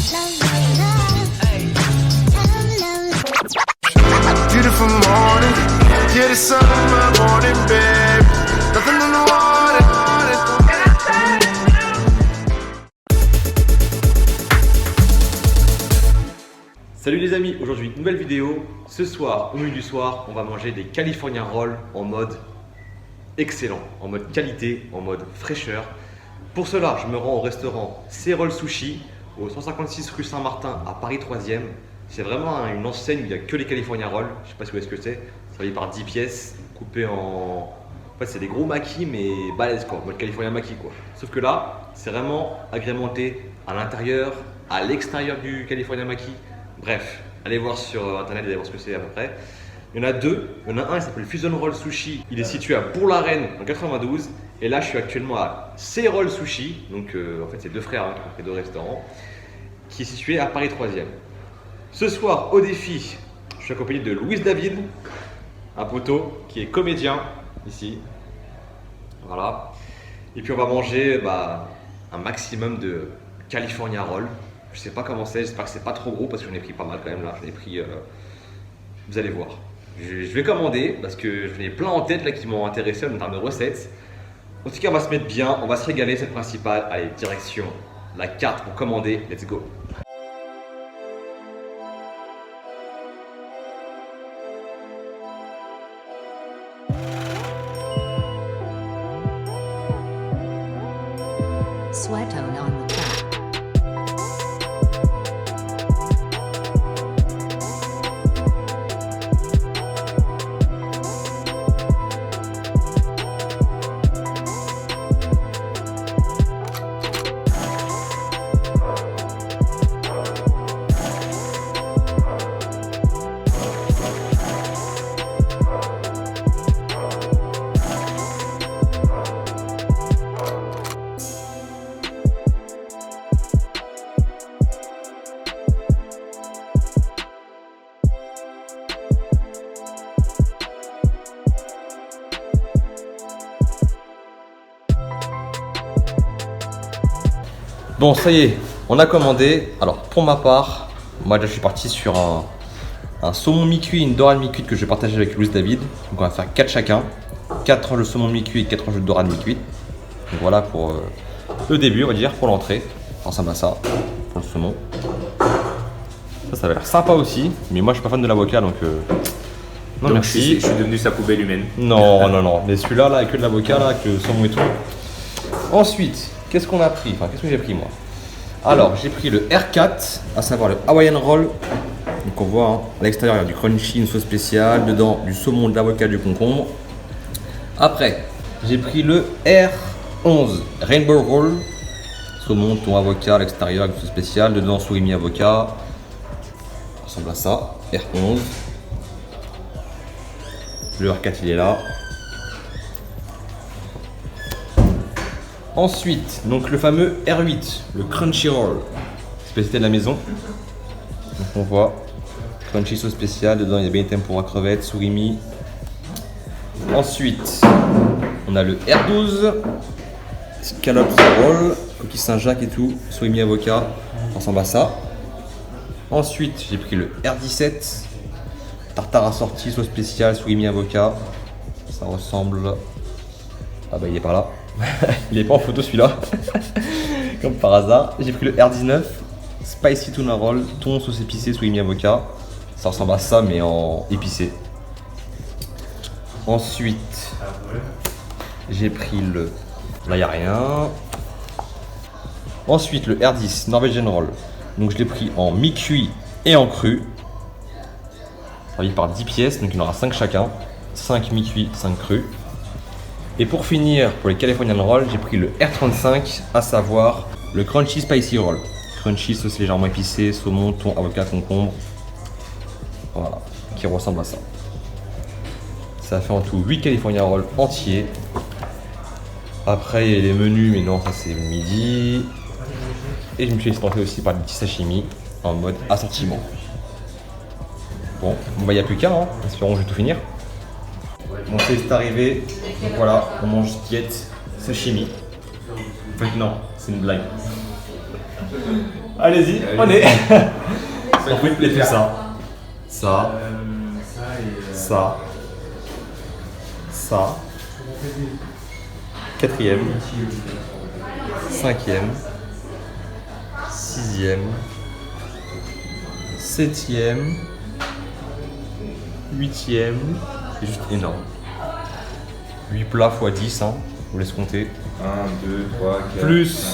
Beautiful morning, yeah, the sun in my morning, babe. Nothing in the water. Salut les amis, aujourd'hui nouvelle vidéo. Ce soir, au menu du soir, on va manger des California Rolls en mode excellent, en mode qualité, en mode fraîcheur. Pour cela, je me rends au restaurant C-Roll Sushi au 156 rue Saint-Martin à Paris 3e. C'est vraiment une enseigne où il n'y a que les California Rolls. Je sais pas si vous voyez ce que c'est. Ça va par 10 pièces, coupées en... En fait, c'est des gros maquis, mais balèzes quoi, mode California Maki quoi. Sauf que là, c'est vraiment agrémenté à l'intérieur, à l'extérieur du California Maki. Bref, allez voir sur internet, allez voir ce que c'est à peu près. Il y en a deux. Il y en a un, il s'appelle Fusion Roll Sushi. Il est situé à Bourg-la-Reine en 92. Et là, je suis actuellement à C-Roll Sushi. Donc, en fait, c'est deux frères qui ont fait deux restaurants. Qui est situé à Paris 3e. Ce soir, au défi, je suis accompagné de Louis David, un poteau qui est comédien ici. Voilà. Et puis, on va manger un maximum de California Roll. Je sais pas comment c'est, j'espère que c'est pas trop gros parce que j'en ai pris pas mal quand même là. J'en ai pris, vous allez voir. Je vais commander parce que j'en ai plein en tête là qui m'ont intéressé en termes de recettes. En tout cas, on va se mettre bien, on va se régaler, c'est le principal. Allez, direction la carte pour commander, let's go. Sweatone on the track. Bon, ça y est, on a commandé. Alors, pour ma part, moi déjà je suis parti sur un saumon mi-cuit et une dorade mi-cuite que je vais partager avec Louis David. Donc, on va faire 4 chacun. 4 tranches de saumon mi-cuit et 4 tranches de dorade mi-cuite. Donc, voilà pour le début, on va dire, pour l'entrée. Ça ressemble à ça, pour le saumon. Ça avait l'air sympa aussi, mais moi je suis pas fan de l'avocat donc. Non, donc merci. Je suis devenu sa poubelle humaine. Non, non, non. Mais celui-là, là, avec que de l'avocat, là, avec le saumon et tout. Ensuite, qu'est-ce qu'on a pris? Enfin, qu'est-ce que j'ai pris moi? Alors, j'ai pris le R4, à savoir le Hawaiian Roll. Donc, on voit hein, à l'extérieur, il y a du crunchy, une sauce spéciale. Dedans, du saumon, de l'avocat, du concombre. Après, j'ai pris le R11 Rainbow Roll. Saumon, thon, avocat à l'extérieur avec une sauce spéciale. Dedans, surimi, avocat. Ça ressemble à ça. R11. Le R4, il est là. Ensuite, donc le fameux R8, le Crunchy Roll, spécialité de la maison. Donc on voit crunchy sauce spéciale, dedans il y a bien tempura crevettes, surimi. Ensuite, on a le R12, scallops roll, coquille Saint-Jacques et tout, surimi avocat, ça ressemble à ça. Ensuite, j'ai pris le R17, tartare assorti, sauce spéciale, surimi avocat, ça ressemble. Ah bah il est pas là. Il est pas en photo celui-là. Comme par hasard. J'ai pris le R19 Spicy Tuna Roll, thon, sauce épicée, surimi avocat. Ça ressemble à ça mais en épicé. Ensuite, j'ai pris le... Là il n'y a rien. Ensuite le R10 Norwegian Roll. Donc je l'ai pris en mi-cuit et en cru. Il par 10 pièces, donc il y en aura 5 chacun. 5 mi-cuit, 5 crus. Et pour finir, pour les Californian Roll, j'ai pris le R35, à savoir le Crunchy Spicy Roll. Crunchy, sauce légèrement épicée, saumon, thon, avocat, concombre. Voilà, qui ressemble à ça. Ça fait en tout 8 California Rolls entiers. Après, il y a les menus, mais non, ça c'est midi. Et je me suis laissé tenter aussi par des petits sashimi en mode assortiment. Bon, il n'y a plus qu'à, hein. Espérons que je vais tout finir. Mon test est arrivé, donc voilà, on mange diète, sashimi. En fait non, c'est une blague. Allez-y, on est. On fait tout ça. Ça. Ça. Quatrième. Cinquième. Sixième. Septième. Huitième. C'est juste énorme. 8 plats x 10, hein. Je vous laisse compter. 1, 2, 3, 4. Plus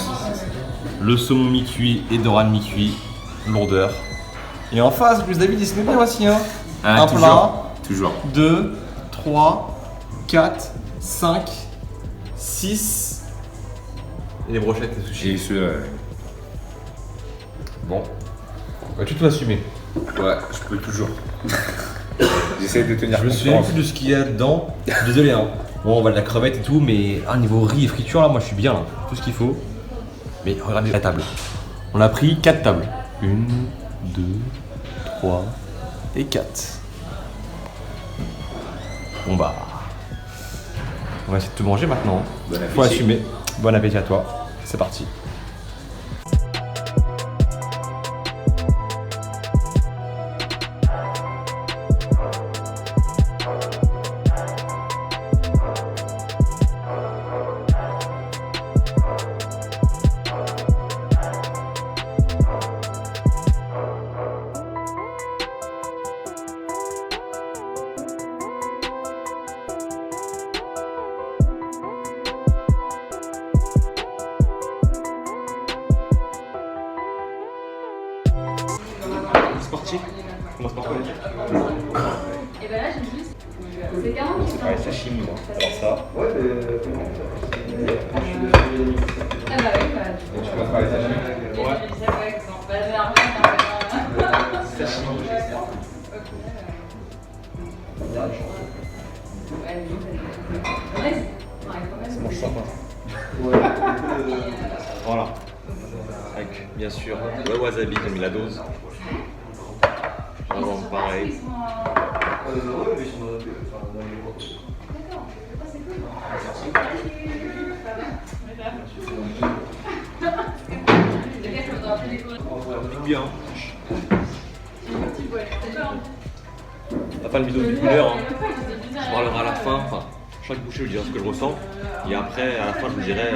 le saumon mi-cuit et dorade mi-cuit, lourdeur. Et en face, plus David, il se met bien aussi, hein. Un toujours, plat, toujours. 2, 3, 4, 5, 6. Et les brochettes et sushis. Et ce. Bon. Bah, tu dois assumer. Ouais, je peux toujours. J'essaie de tenir Je me souviens confiance. plus de ce qu'il y a dedans. Désolé, hein. Bon, on va de la crevette et tout, mais niveau riz et friture, là, moi je suis bien, là. Tout ce qu'il faut. Mais regardez la table. On a pris 4 tables. 1, 2, 3 et 4. Bon bah. On va essayer de tout manger maintenant. Bon appétit. Faut assumer. Bon appétit à toi. C'est parti. C'est parti. On commence par quoi? Et ben là j'ai juste. C'est 40 minutes. Ouais, sashimi, moi. Alors ça. Ah bah oui, bah. Tu commences par les sachets. Ouais. Bah j'ai un peu. Sashimi. Ça mange sympa. Voilà. Avec bien sûr le wasabi, j'ai mis la dose. Vraiment pareil. Bien. La fin de vidéo du couleur, hein. Je parlerai à la fin, enfin, chaque bouchée je dirai ce que je ressens. Et après, à la fin, je vous dirai.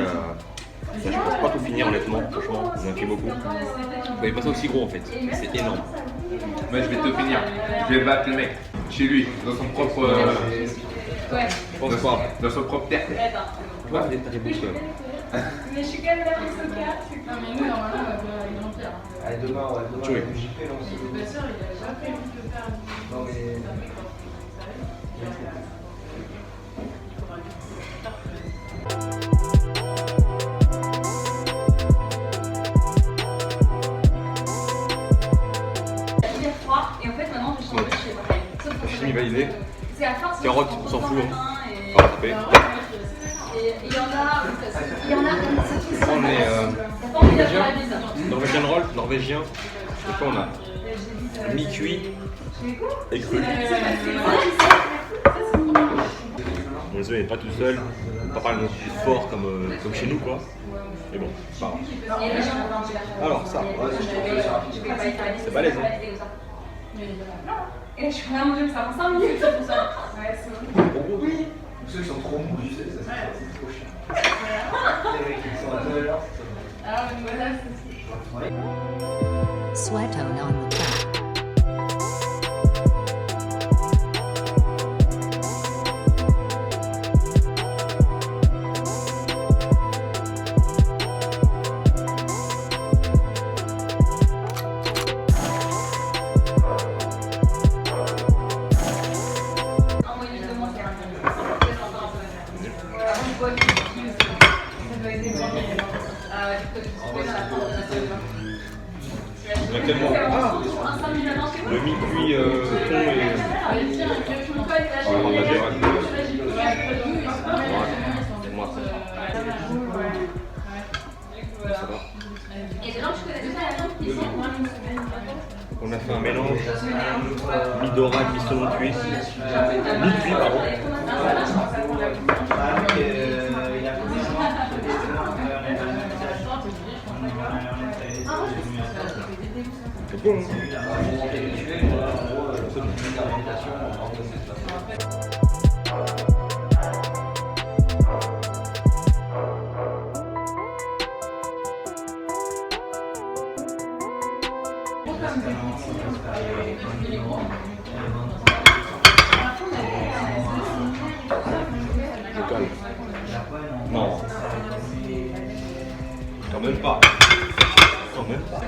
Je pense pas tout finir honnêtement, franchement, j'en ai fait beaucoup. Vous voyez pas ça aussi gros en fait, c'est énorme. Moi, je vais te finir. Je vais battre le mec. Chez lui, dans son propre. Ouais. Je pense pas. Dans son propre terre. Attends. Tu vois, t'as des bouches quand même. Mais je suis quand même là avec ce cas. Non mais nous normalement on va faire avec Jean-Pierre. Allez, demain, on va Tu veux. Il est pas sûr, il a jamais prévu de faire. Non, mais- C'est un mec, quand il s'arrête. Il faudra Il est froid et en fait maintenant je change de chez pareil. Sauf que Chimie validée. c'est à force. Carottes, on s'en fout, hein. Et On va taper. et il y en a. C'est tout. On est T'as pas envie d'être la bise. Norwegian roll, norvégien. Et quoi on a mi-cuit et cru. Bon, désolé, il n'est pas tout seul. On va pas parler non plus fort comme chez nous quoi. Mais bon, c'est pas grave. Alors ça, c'est balèze, hein. Et là je suis vraiment que ça prend 5 minutes pour ça. Ouais, c'est bon. Oui. Ceux qui sont trop mous, tu sais, ça c'est trop chiant. Les mecs qui sont à 2 heures, c'est Alors voilà, c'est Sweatone on the track. On a tellement. Ah, le mi-cuit thon et. On va prendre la gérade. Moi. Ça va. On a fait un mélange mi-dorade, mi-saumon cuit. Mi-cuit, pardon. C'est bon. C'est un moment rituel, voilà, en gros, une fermentation, on va remplacer ça. Je calme. Non. Quand même pas. Quand même pas.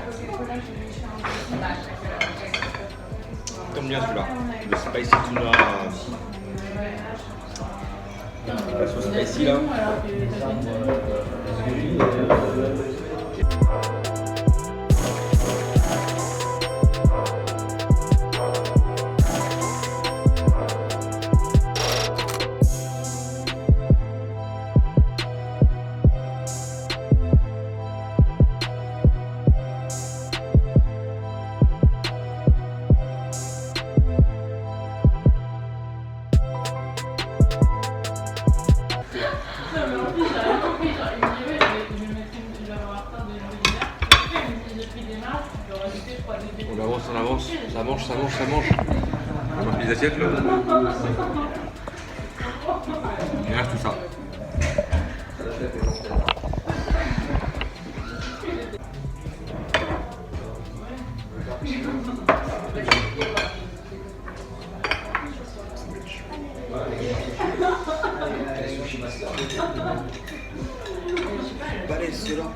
Comme bien celui-là. Le spicy tuna. La sauce spicy là. On avance, on avance. Ça mange, ça mange, ça mange. On mange les assiettes là. Il reste tout ça. Balèze ceux-là.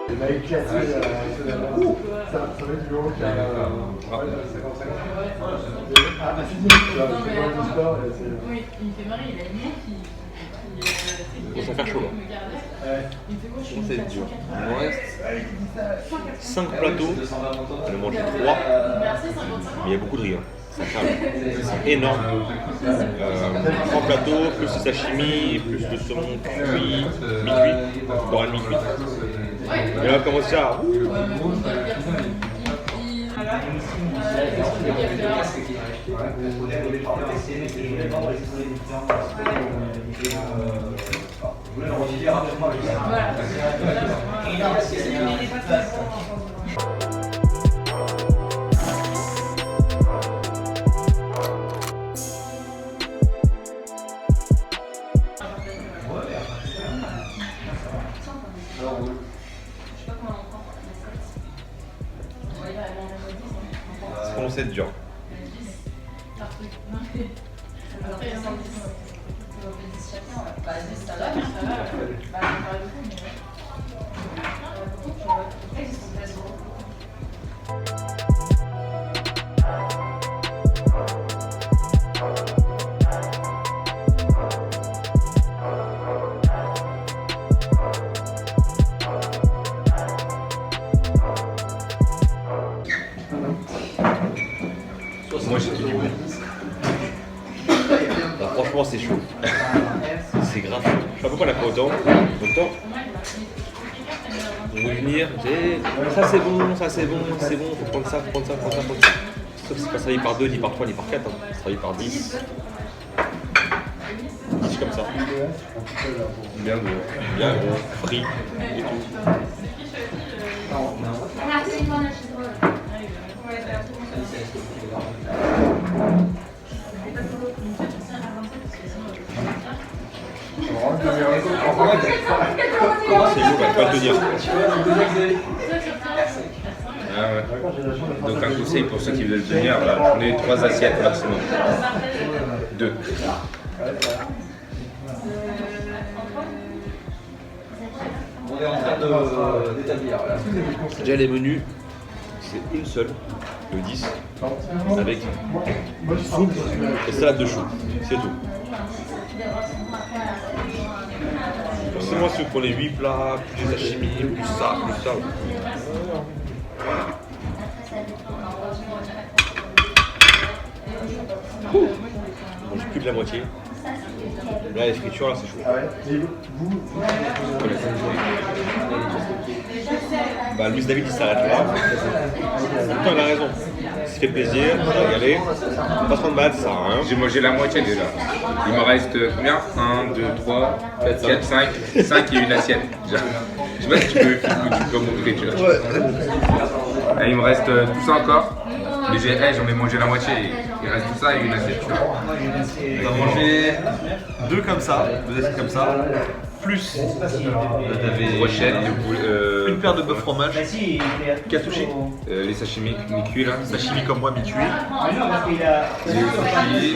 Il m'a éclaté. Ça va être du haut. Ah, physique, tu vois, c'est dans le sport. Oui, il me fait marrer, il a une mot qui. Ça faire chaud là. Il me fait quoi, je suis C'est une dur. 480. Il nous reste 5 plateaux. On a mangé 3. Merci, 55 Mais il y a beaucoup de riz. Hein. Ça charge. C'est énorme. 3 plateaux, plus le sashimi et plus le saumon cuit, mi-cuit, doré mi-cuit. Et là, on commence à. Ça commence à être dur. Moi j'ai tout dit. Alors, franchement c'est chaud. C'est grave chaud. Je sais pas pourquoi on a pas autant. En même temps, on veut venir, ça c'est bon, ça c'est bon, c'est bon, faut prendre ça, faut prendre ça, faut prendre ça, faut prendre ça. Sauf que c'est pas servi par 2, ni par 3, ni par 4, hein. C'est servi par 10. 10 comme ça. Bien gros, frit et tout. C'est lourd, pas le tenir. Ah ouais. Donc un conseil pour ceux qui veulent le tenir, voilà, prenez 3 assiettes maximum. 2. On est en train d'établir. Déjà les menus, c'est une seule, le 10, avec soupe et salade de chou, c'est tout. Comme c'est moi ceux qui ont les 8 plats, plus les sashimi, plus ça, plus ça. On mange plus de la moitié. Là, les fritures, là, c'est chaud. Bah, Luis David, il s'arrête là. Pourtant, il a raison. Ça fait plaisir, on va y aller. Pas se rendre malade, ça sert à rien. J'ai mangé la moitié déjà. Il me reste combien 1, 2, 3, 4, 5. 5 et une assiette. Je sais pas si tu peux montrer, tu vois. Et il me reste tout ça encore. Mais j'en ai mangé la moitié. Il reste tout ça et une assiette, tu vois. On a mangé 2 comme ça, 2 assiettes comme ça, plus là t'avais Brochette, une paire de bœuf fromage, katsushi, les sashimi mi-cuits là. sashimi comme moi mi-cuit, J'ai eu sushi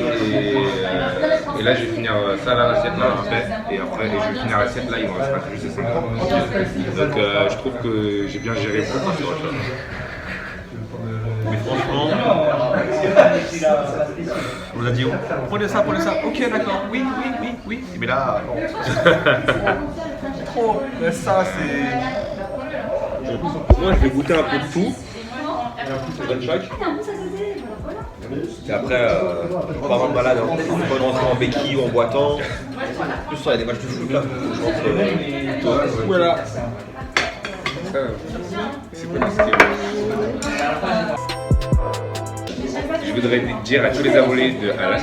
et là je vais finir ça là, l'assiette là après. Et après je vais finir l'assiette là, il me restera juste 5 francs. Donc je trouve que j'ai bien géré ça. mais franchement, on nous a dit oh, prenez ça, ok d'accord, oui, mais là, non. Trop, mais ça c'est... Moi je vais goûter un peu de tout, un choc. Et après, pas rendre malade, hein. Je peux pas rentrer en béquille ou en boitant. En plus, il y a des matchs de foot là. Voilà. C'est quoi le style? Je voudrais dire à tous les abonnés de Alan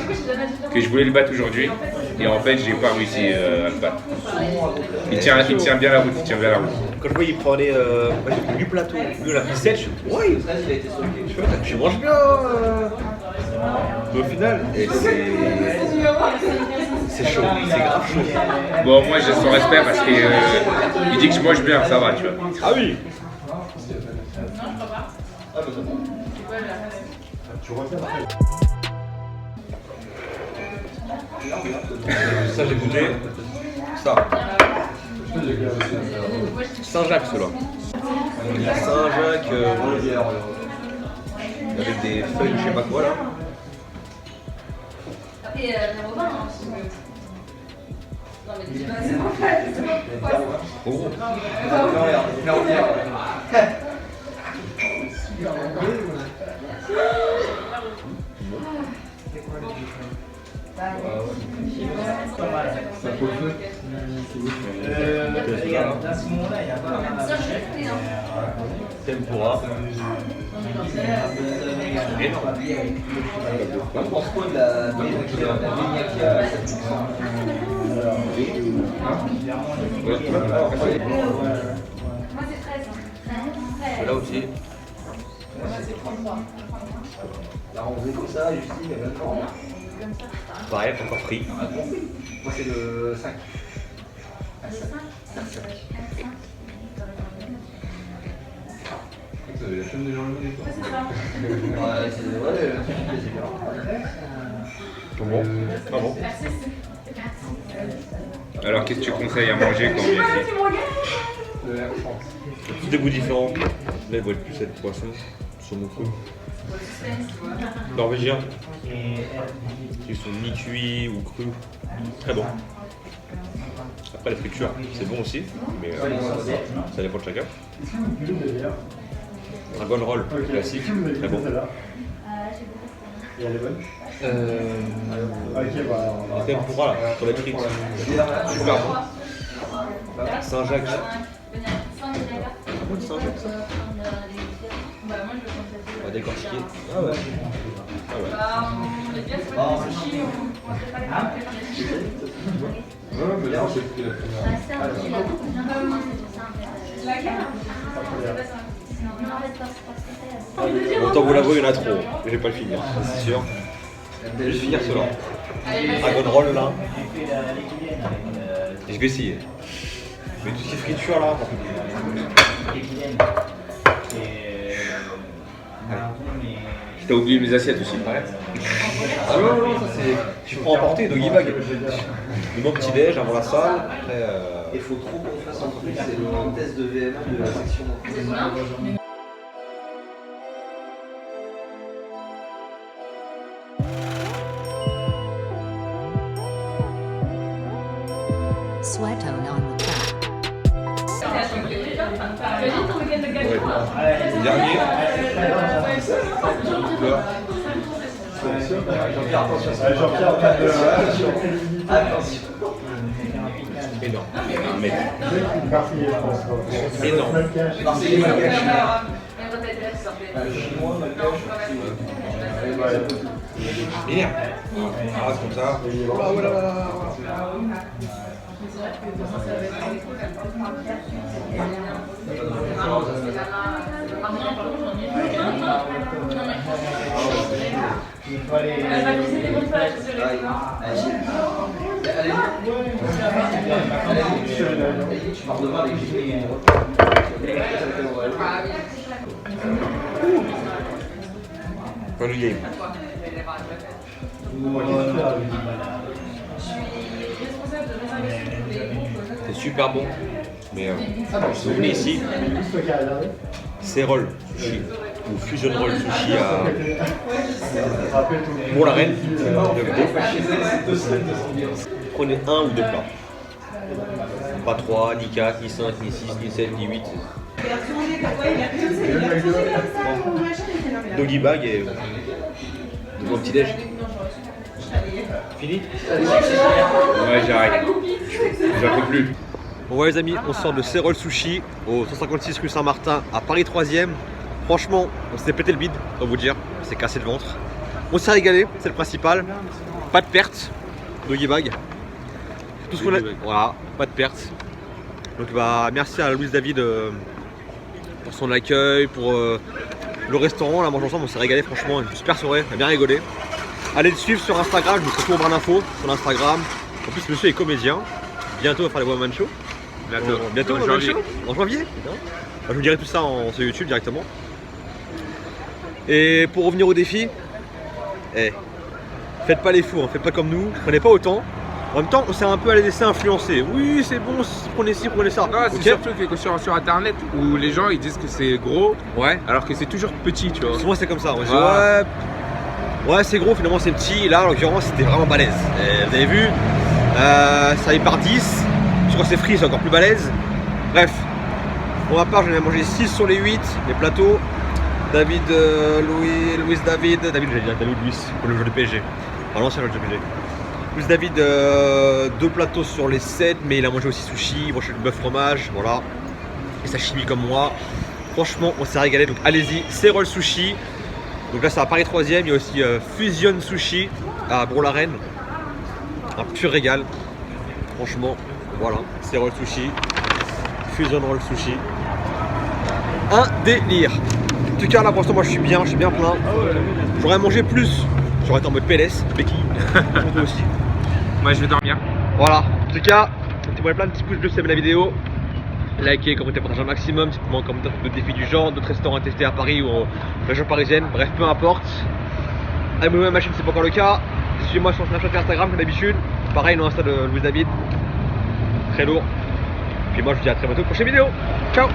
que je voulais le battre aujourd'hui et en fait j'ai pas réussi à le battre. Il tient bien la route, Quand je vois il prenait du plateau, lui la ficelle, je suis ouais, tu manges bien. Mais au final, c'est chaud, c'est grave chaud. Bon moi j'ai son respect parce que il dit que je mange bien, ça va tu vois. Ah oui. Ça j'ai goûté. Ça. Saint-Jacques ceux-là. Saint-Jacques avec des feuilles je sais pas quoi là. Oh. Tempura. Là aussi. Pareil, encore frit. Moi c'est le 5. Vous avez la chaîne des gens le Ouais, c'est bien. Bon. Ah bon. Alors qu'est-ce que tu conseilles à manger quand on vient ici? Tous des goûts différents. Là, ils vont être plus être poisson, saumon cru. Norvégiens. Ils sont mi-cuits ou crus. Très bon. Après, les fritures, c'est bon aussi, mais ça dépend de chacun. Dragon roll, classique, très bon. Et elle est bonne. Les tempura là, sur les frites, super bon. Saint-Jacques. Saint-Jacques ça. On va décortiquer. Ah ouais. Ah ouais. Autant vous l'avouer, il y en a trop. Je vais pas le finir, c'est sûr. Je vais juste finir cela. Dragon roll là. Et je vais essayer. Mais toutes ces fritures là. T'as oublié mes assiettes aussi. Ouais. Ah non, ça c'est. Je prends emporter doggy bag. De mon petit déj avant la salle. Après. Il faut trop qu'on fasse un truc, c'est le test de VMA de la section. Sweatone on the track. Dernier. Jean-Pierre, attention. Énorme. Un mètre. Énorme. Bien. Ah, c'est comme ça. Pas le game. C'est super bon. Mais vous venez ici, c'est roll sushi ou fusion roll sushi à Bourg-la-Reine. Prenez un ou deux plats. Pas 3, ni 4, ni 5, ni 6, ni 7, ni 8. Doggy bag et mon petit déj. Fini? Ouais, j'arrête. J'en peux plus. Bon ouais les amis, on sort de Cérol Sushi au 156 rue Saint-Martin à Paris 3e. Franchement, on s'est pété le bide, on va vous dire, on s'est cassé le ventre. On s'est régalé, c'est le principal. Pas de perte, doggy bag. Tout ce qu'on a, voilà, pas de perte. Donc bah merci à Louise David pour son accueil, pour le restaurant, la mange ensemble, on s'est régalé franchement, une super soirée, on a bien rigolé. Allez le suivre sur Instagram, je vous ferai tout en barre d'infos sur Instagram. En plus monsieur est comédien, bientôt on va faire les One Man Show. Bientôt en One Man janvier. Show. En janvier. Bah, je vous dirai tout ça sur YouTube directement. Et pour revenir au défi, faites pas les fous, hein, faites pas comme nous, prenez pas autant. En même temps, on s'est un peu laissé influencer. Oui, c'est bon, prenez ci, prenez ça. Non, c'est surtout que sur internet où les gens ils disent que c'est gros, Ouais. alors que c'est toujours petit, tu vois. Souvent c'est comme ça. On se dit, Ah. ouais, c'est gros, finalement c'est petit. Là, en l'occurrence, c'était vraiment balèze. Et vous avez vu, ça y par 10. Je crois que c'est frit, c'est encore plus balèze. Bref, pour ma part, j'en ai mangé 6 sur les 8, les plateaux. David, Louis David, j'allais dire David Luis pour le jeu de PSG. Enfin, l'ancien jeu de PSG. Louis David, 2 plateaux sur les 7, mais il a mangé aussi sushi, brochette de bœuf fromage, voilà. Et sashimi comme moi. Franchement, on s'est régalé, donc allez-y, Cérol Sushi. Donc là, c'est à Paris 3e, il y a aussi Fusion Sushi à Bourg-la-Reine. Un pur régal. Franchement, voilà, Cérol Sushi, Fusion Roll Sushi. Un délire. En tout cas, là pour l'instant, moi je suis bien plein. J'aurais mangé plus, j'aurais été en mode PLS, béquille. Toi aussi. Moi je vais dormir. Voilà, en tout cas, mettez-moi plein de petits pouces bleus si vous aimez la vidéo. Likez, commentez, partagez un maximum. Dites-moi en commentaire d'autres défis du genre, d'autres restaurants à tester à Paris ou en région parisienne. Bref, peu importe. Abonnez-vous à ma chaîne si c'est pas encore le cas. Suivez-moi sur Snapchat et Instagram comme d'habitude. Pareil, le Insta de Louis David. Très lourd. Puis moi je vous dis à très bientôt pour une prochaine vidéo. Ciao.